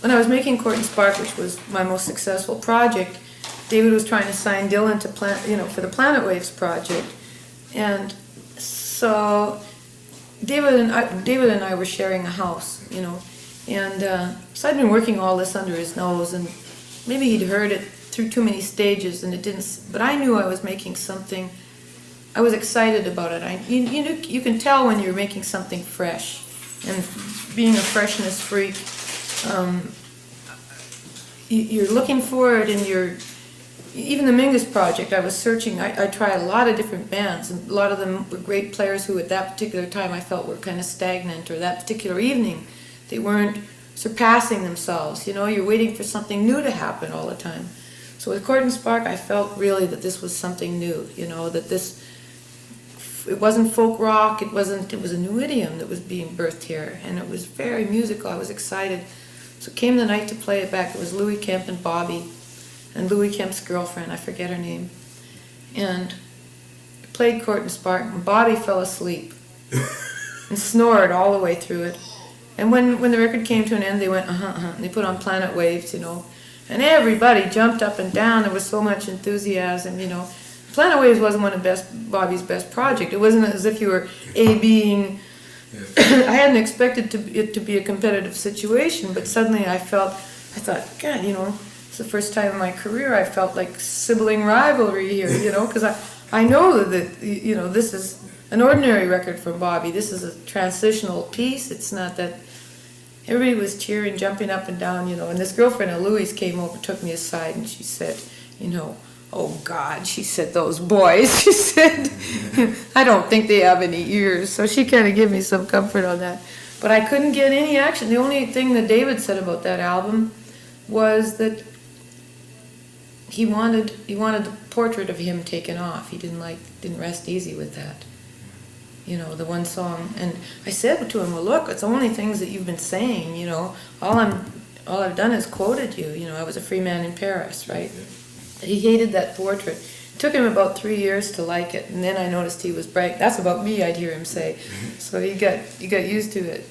when I was making Court and Spark, which was my most successful project, David was trying to sign Dylan to for the Planet Waves project, and so David and I were sharing a house, and so I'd been working all this under his nose, and maybe he'd heard it through too many stages, and it didn't. But I knew I was making something. I was excited about it. You can tell when you're making something fresh, and being a freshness freak, you're looking for it, and even the Mingus project, I was searching. I tried a lot of different bands, and a lot of them were great players who at that particular time I felt were kind of stagnant, or that particular evening they weren't surpassing themselves. You're waiting for something new to happen all the time. So with Court and Spark, I felt really that this was something new, that it wasn't folk rock, it was a new idiom that was being birthed here, and it was very musical. I was excited. So it came the night to play it back. It was Louis Kemp and Bobby, and Louis Kemp's girlfriend, I forget her name, and I played Court and Spark, and Bobby fell asleep and snored all the way through it. And when the record came to an end, they went, and they put on Planet Waves, and everybody jumped up and down. There was so much enthusiasm, Planet Waves wasn't one of Bobby's best projects. It wasn't as if you were A-Bing. I hadn't expected it to be a competitive situation, but suddenly I thought, God, it's the first time in my career I felt like sibling rivalry here, because I know that, this is an ordinary record from Bobby. This is a transitional piece. It's not that. Everybody was cheering, jumping up and down, and this girlfriend of Louis came over, took me aside, and she said, oh God, she said, those boys, she said, I don't think they have any ears. So she kind of gave me some comfort on that. But I couldn't get any action. The only thing that David said about that album was that he wanted the portrait of him taken off. He didn't rest easy with that. The one song. And I said to him, well, look, it's only things that you've been saying, all I've done is quoted you. I was a free man in Paris, right? He hated that portrait. It took him about 3 years to like it, and then I noticed he was bright. That's about me, I'd hear him say. So he got used to it.